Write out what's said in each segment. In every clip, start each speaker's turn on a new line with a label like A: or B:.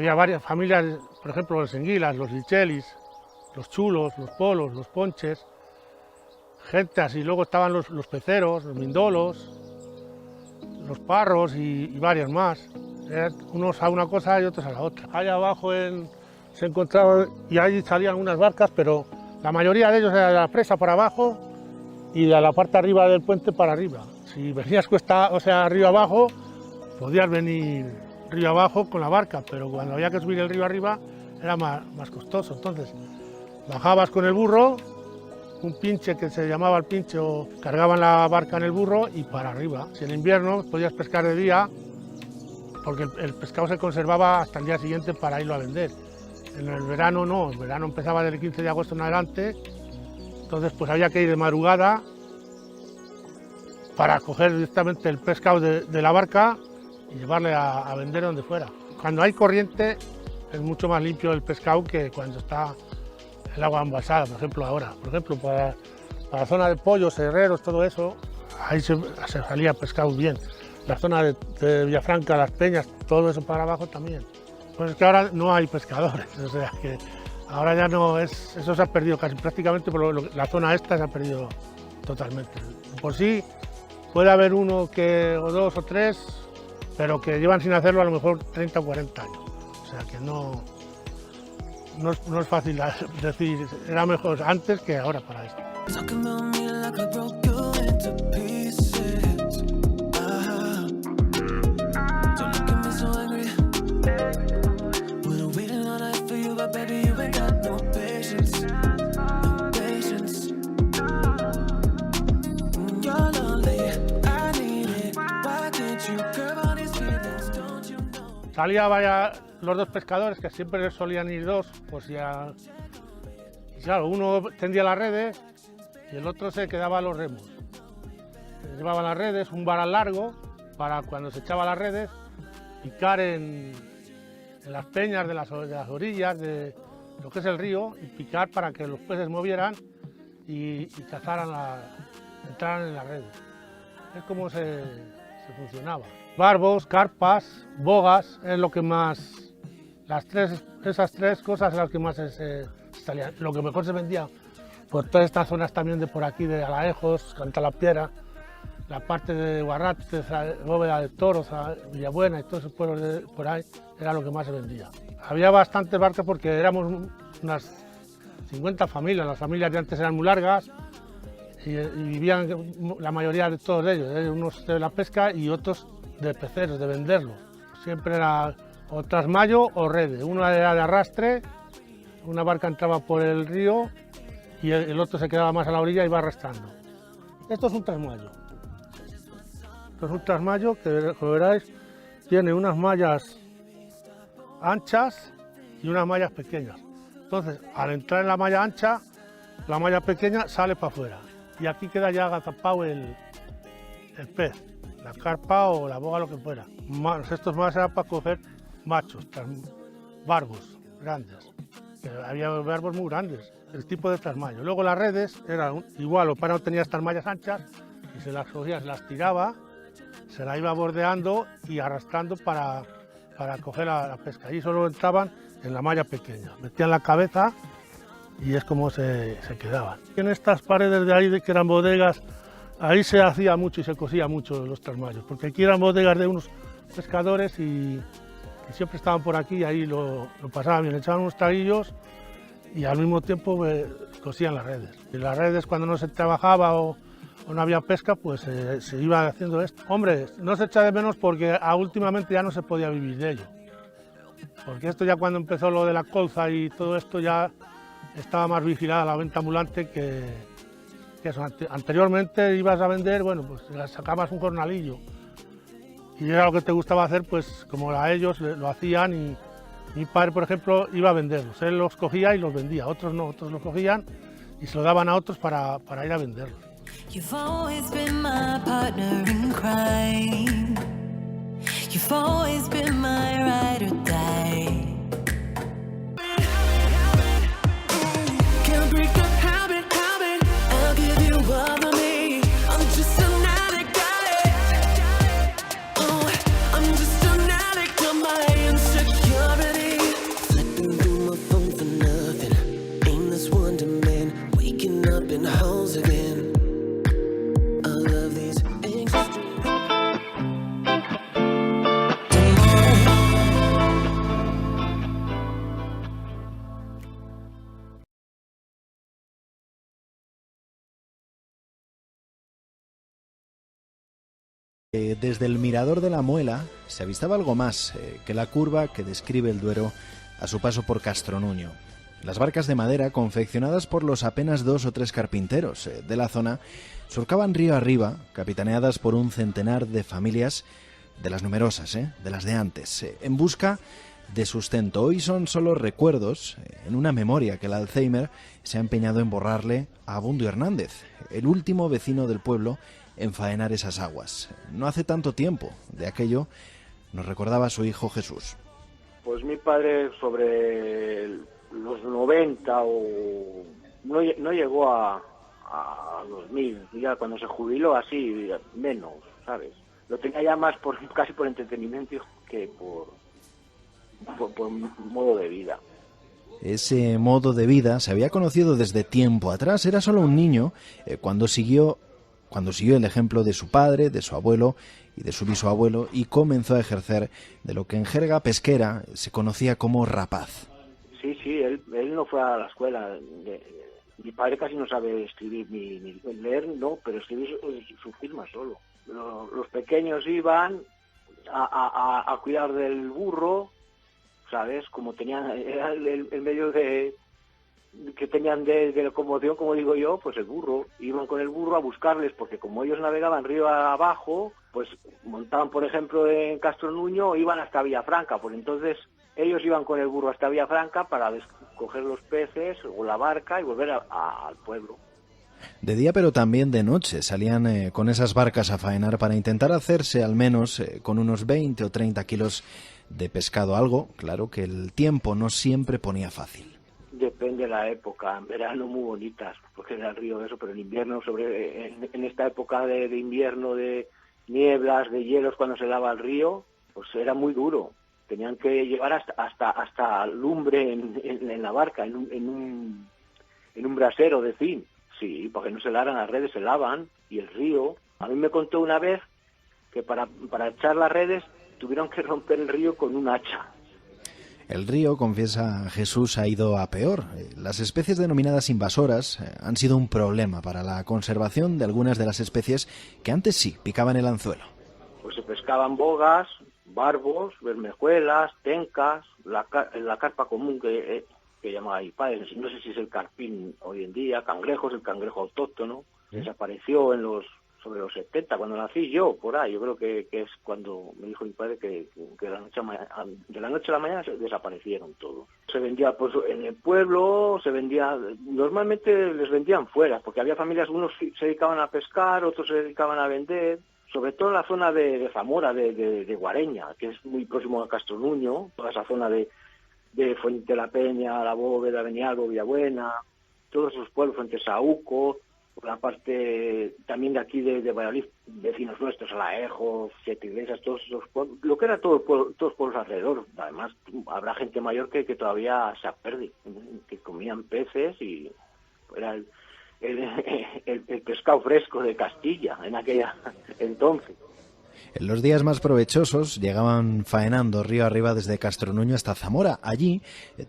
A: había varias familias, por ejemplo, los enguilas, los lichelis, los chulos, los polos, los ponches, gente así. Luego estaban los peceros, los mindolos, los parros y varias más. Unos a una cosa y otros a la otra. Allá abajo se encontraban y ahí salían unas barcas, pero la mayoría de ellos era de la presa para abajo y de la parte arriba del puente para arriba. Si venías cuesta, o sea, río abajo, podías venir río abajo con la barca, pero cuando había que subir el río arriba era más costoso. Entonces bajabas con el burro, un pinche que se llamaba el pinche, o cargaban la barca en el burro y para arriba. Si en invierno podías pescar de día, porque el pescado se conservaba hasta el día siguiente para irlo a vender. En el verano no, el verano empezaba del 15 de agosto en adelante, entonces pues había que ir de madrugada para coger directamente el pescado de la barca y llevarle a vender donde fuera. Cuando hay corriente es mucho más limpio el pescado que cuando está el agua embalsada, por ejemplo ahora. Por ejemplo, para la zona de Pollos, Herreros, todo eso, ahí se salía pescado bien. La zona de Villafranca, Las Peñas, todo eso para abajo también. Pues es que ahora no hay pescadores, o sea que ahora ya no es, eso se ha perdido casi prácticamente, por la zona esta se ha perdido totalmente. Por sí puede haber uno o dos o tres, pero que llevan sin hacerlo a lo mejor 30 o 40 años. O sea que no es fácil decir, era mejor antes que ahora para esto. Salía los dos pescadores, que siempre solían ir dos, pues ya... Y claro, uno tendía las redes y el otro se quedaba a los remos. Llevaba las redes, un varal largo, para cuando se echaba las redes, picar en las peñas de las orillas de lo que es el río, y picar para que los peces movieran y cazaran, entraran en las redes. Es como se funcionaba. Barbos, carpas, bogas, es lo que más, esas tres cosas son las que más salían. Lo que mejor se vendía por todas estas zonas también de por aquí, de Alaejos, Cantalapiedra, la parte de Guarrate, Bóveda de Toros, Villabuena y todos esos pueblos de por ahí, era lo que más se vendía. Había bastantes barcas porque éramos unas 50 familias, las familias de antes eran muy largas y vivían la mayoría de todos ellos, unos de la pesca y otros de peceros, de venderlo. Siempre era o trasmayo o redes. Una era de arrastre, una barca entraba por el río y el otro se quedaba más a la orilla y iba arrastrando. Esto es un trasmayo. Esto es un trasmayo que, como veréis, tiene unas mallas anchas y unas mallas pequeñas. Entonces, al entrar en la malla ancha, la malla pequeña sale para afuera y aquí queda ya agazapado el pez, la carpa o la boga, lo que fuera. Estos más eran para coger machos, barbos grandes, que había barbos muy grandes, el tipo de trasmayo. Luego las redes eran igual, o para no tenía estas mallas anchas y se las cogía, se las tiraba, se la iba bordeando y arrastrando para coger la pesca. Ahí solo entraban en la malla pequeña, metían la cabeza y es como se quedaban. En estas paredes de ahí, que eran bodegas, ahí se hacía mucho y se cosía mucho los trasmayos, porque aquí eran bodegas de unos pescadores y siempre estaban por aquí y ahí lo pasaban bien, echaban unos traguillos y al mismo tiempo cosían las redes. Y las redes, cuando no se trabajaba o no había pesca, pues se iba haciendo esto. Hombre, no se echa de menos porque últimamente ya no se podía vivir de ello, porque esto ya cuando empezó lo de la colza y todo esto ya estaba más vigilada la venta ambulante que eso. Anteriormente ibas a vender, bueno, pues sacabas un jornalillo y era lo que te gustaba hacer, pues como a ellos lo hacían, y mi padre, por ejemplo, iba a venderlos. Él los cogía y los vendía, otros no, otros los cogían y se lo daban a otros para ir a venderlos. You've always been my partner in crime. You've always been my ride or die. I'm just an addict of my insecurity.
B: Desde el mirador de la Muela se avistaba algo más que la curva que describe el Duero a su paso por Castronuño. Las barcas de madera, confeccionadas por los apenas 2 o 3 carpinteros de la zona, surcaban río arriba, capitaneadas por un centenar de familias, de las numerosas, de las de antes, en busca de sustento. Hoy son solo recuerdos en una memoria que el Alzheimer se ha empeñado en borrarle a Abundio Hernández, el último vecino del pueblo en faenar esas aguas. No hace tanto tiempo de aquello nos recordaba su hijo Jesús.
C: Pues mi padre sobre los 90 o no llegó a los 1000, ya cuando se jubiló así, menos, ¿sabes? Lo tenía ya más casi por entretenimiento que por modo de vida.
B: Ese modo de vida se había conocido desde tiempo atrás. Era solo un niño cuando siguió el ejemplo de su padre, de su abuelo y de su bisabuelo, y comenzó a ejercer de lo que en jerga pesquera se conocía como rapaz.
C: Sí, él no fue a la escuela. Mi padre casi no sabe escribir ni leer, no, pero escribir su firma solo. Los pequeños iban a cuidar del burro, ¿sabes? Como tenían, era el medio que tenían de locomoción, como digo yo, pues el burro. Iban con el burro a buscarles, porque como ellos navegaban río abajo, pues montaban, por ejemplo, en Castronuño, iban hasta Villafranca. Pues entonces ellos iban con el burro hasta Villafranca para coger los peces o la barca y volver al pueblo.
B: De día, pero también de noche, salían con esas barcas a faenar para intentar hacerse al menos con unos 20 o 30 kilos de pescado. Algo, claro, que el tiempo no siempre ponía fácil.
C: Depende de la época. En verano muy bonitas, porque era el río eso, pero en invierno, en esta época de invierno, de nieblas, de hielos, cuando se lava el río, pues era muy duro. Tenían que llevar hasta lumbre en la barca, en un brasero de zinc. Sí, para que no se laran las redes, se lavan. Y el río, a mí me contó una vez que para echar las redes tuvieron que romper el río con un hacha.
B: El río, confiesa Jesús, ha ido a peor. Las especies denominadas invasoras han sido un problema para la conservación de algunas de las especies que antes sí picaban el anzuelo.
C: Pues se pescaban bogas, barbos, bermejuelas, tencas, la carpa común que llamaba mi padre, no sé si es el carpín hoy en día, cangrejos, el cangrejo autóctono, desapareció sobre los 70, cuando nací yo, por ahí. Yo creo que es cuando me dijo mi padre que de la noche a la mañana desaparecieron todos. Se vendía, pues en el pueblo, normalmente les vendían fuera, porque había familias, unos se dedicaban a pescar, otros se dedicaban a vender, sobre todo en la zona de Zamora, de Guareña, que es muy próximo a Castronuño, toda esa zona de Fuente la Peña, La Bóveda, Benialbo, Villabuena, todos esos pueblos, Fuente Saúco, por la parte también de aquí de Valladolid, vecinos nuestros, Alaejo, Siete Iglesias, todos esos pueblos, lo que era todos los pueblos alrededor. Además, habrá gente mayor que todavía se ha perdido, que comían peces y era el pescado fresco de Castilla en aquella entonces.
B: En los días más provechosos llegaban faenando río arriba desde Castronuño hasta Zamora. Allí,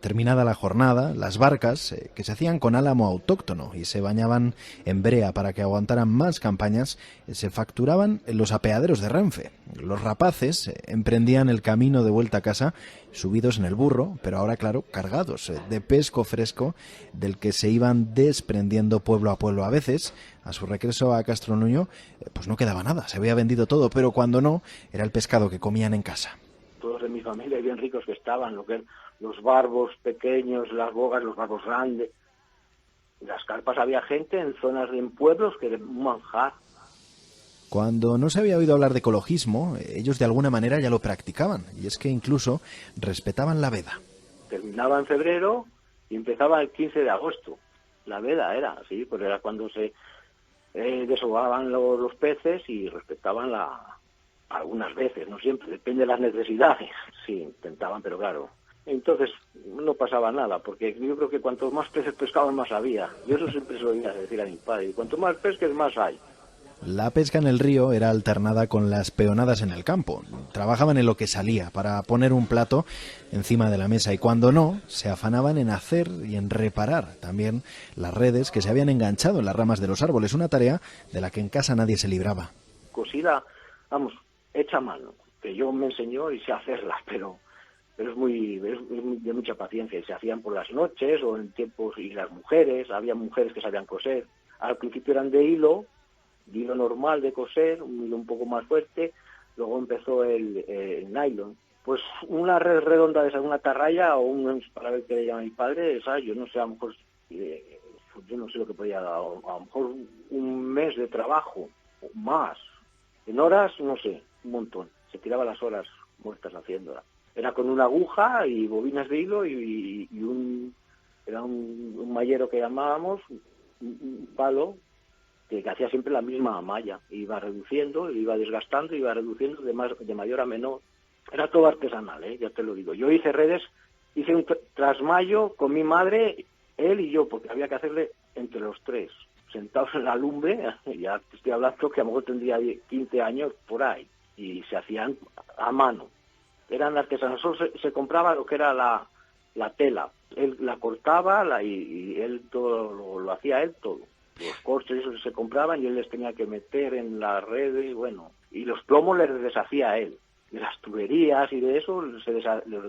B: terminada la jornada, las barcas, que se hacían con álamo autóctono y se bañaban en brea para que aguantaran más campañas, se facturaban en los apeaderos de Renfe. Los rapaces emprendían el camino de vuelta a casa, subidos en el burro, pero ahora, claro, cargados de pesco fresco del que se iban desprendiendo pueblo a pueblo. A veces, a su regreso a Castronuño, pues no quedaba nada, se había vendido todo, pero cuando no, era el pescado que comían en casa.
C: Todos de mi familia, bien ricos que estaban, lo que eran los barbos pequeños, las bogas, los barbos grandes. Las carpas, había gente en zonas, en pueblos, que de manjar.
B: Cuando no se había oído hablar de ecologismo, ellos de alguna manera ya lo practicaban, y es que incluso respetaban la veda.
C: Terminaba en febrero y empezaba el 15 de agosto. La veda era así, pues era cuando se desovaban los peces y respetaban algunas veces, no siempre, depende de las necesidades. Sí, intentaban, pero claro. Entonces no pasaba nada, porque yo creo que cuanto más peces pescaban, más había. Yo eso siempre se lo oía decir a mi padre, y cuanto más pesques, más hay.
B: La pesca en el río era alternada con las peonadas en el campo. Trabajaban en lo que salía para poner un plato encima de la mesa y cuando no, se afanaban en hacer y en reparar también las redes que se habían enganchado en las ramas de los árboles, una tarea de la que en casa nadie se libraba.
C: Cosí vamos, hecha a mano, que yo me enseñó y sé hacerla, pero es de mucha paciencia, y se hacían por las noches o en tiempos, y las mujeres, había mujeres que sabían coser, al principio eran de hilo normal de coser, un hilo un poco más fuerte, luego empezó el nylon. Pues una red redonda de esa, una atarraya o para ver qué le llama mi padre, ¿sabes? Yo no sé, a lo mejor, yo no sé lo que podía dar, a lo mejor un mes de trabajo, o más. En horas, no sé, un montón. Se tiraba las horas muertas haciéndola. Era con una aguja y bobinas de hilo y era un mallero que llamábamos, un palo, que hacía siempre la misma malla. Iba reduciendo, iba desgastando, iba reduciendo de mayor a menor. Era todo artesanal, ya te lo digo. Yo hice redes, hice un trasmayo con mi madre, él y yo, porque había que hacerle entre los tres, sentados en la lumbre, ya te estoy hablando que a lo mejor tendría 15 años por ahí, y se hacían a mano. Eran artesanos, solo se compraba lo que era la tela. Él la cortaba y él todo lo hacía él todo. Los corchos esos se compraban y él les tenía que meter en la red y los plomos les deshacía él. De las tuberías y de eso los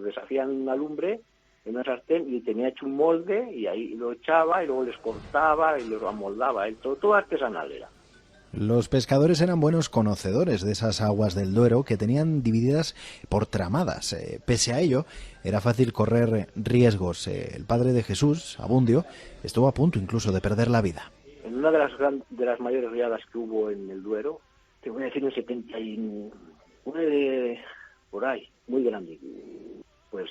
C: deshacían en una lumbre, en una sartén, y tenía hecho un molde y ahí lo echaba y luego les cortaba y lo amoldaba. Todo artesanal era.
B: Los pescadores eran buenos conocedores de esas aguas del Duero que tenían divididas por tramadas. Pese a ello, era fácil correr riesgos. El padre de Jesús, Abundio, estuvo a punto incluso de perder la vida.
C: En una de las mayores riadas que hubo en el Duero, te voy a decir en 79, por ahí, muy grande, pues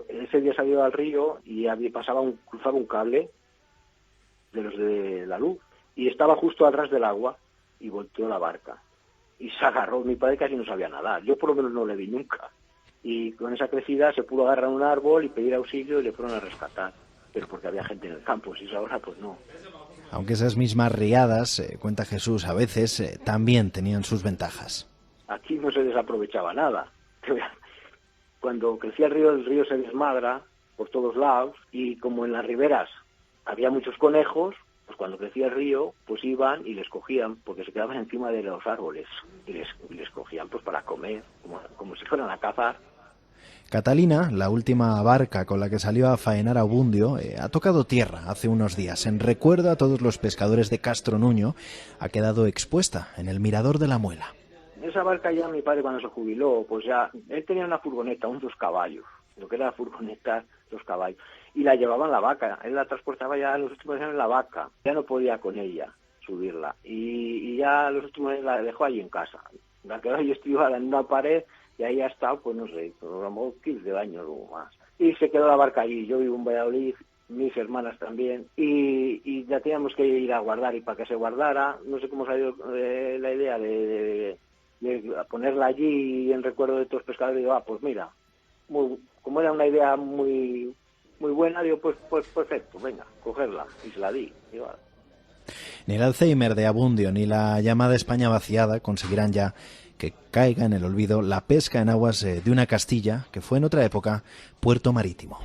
C: ese día salió al río y cruzaba un cable de los de la luz y estaba justo atrás del agua y volteó la barca y se agarró. Mi padre casi no sabía nadar, yo por lo menos no le vi nunca, y con esa crecida se pudo agarrar a un árbol y pedir auxilio y le fueron a rescatar, pero porque había gente en el campo, si es ahora pues no.
B: Aunque esas mismas riadas, cuenta Jesús, a veces también tenían sus ventajas.
C: Aquí no se desaprovechaba nada. Cuando crecía el río se desmadra por todos lados, y como en las riberas había muchos conejos, pues cuando crecía el río, pues iban y les cogían, porque se quedaban encima de los árboles, y les cogían pues para comer, como si fueran a cazar.
B: Catalina, la última barca con la que salió a faenar a Abundio, ha tocado tierra hace unos días. En recuerdo a todos los pescadores de Castronuño, ha quedado expuesta en el mirador de la Muela.
C: Esa barca ya mi padre cuando se jubiló, pues ya, él tenía una furgoneta, 2 caballos, lo que era la furgoneta, 2 caballos, y la llevaban la vaca, él la transportaba ya en los últimos años en la vaca, ya no podía con ella subirla, y ya los últimos años la dejó allí en casa, la quedó ahí estribada en una pared, y ahí ha estado, pues no sé, por lo mejor 15 años o más, y se quedó la barca allí. Yo vivo en Valladolid, mis hermanas también, y la teníamos que ir a guardar, y para que se guardara, no sé cómo salió la idea de ponerla allí en recuerdo de todos los pescadores. Digo, pues mira, como era una idea muy buena, digo, pues perfecto, venga, cogerla, y se la di. Digo, vale.
B: Ni el Alzheimer de Abundio ni la llamada España vaciada conseguirán ya que caiga en el olvido la pesca en aguas de una Castilla que fue en otra época puerto marítimo.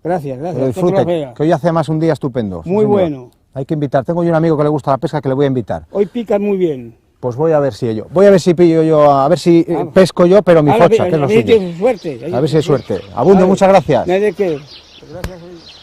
D: Gracias,
E: Que lo disfrute, que hoy hace más un día estupendo.
D: Muy
E: sí,
D: bueno.
E: Hay que invitar, tengo yo un amigo que le gusta la pesca que le voy a invitar.
D: Hoy picas muy bien.
E: Pues voy a ver si pillo yo, a ver si pesco yo, pero mi focha, que es lo suyo.
D: Suerte.
E: A ver si hay suerte. Abundio, muchas gracias.
D: No hay de qué. Gracias.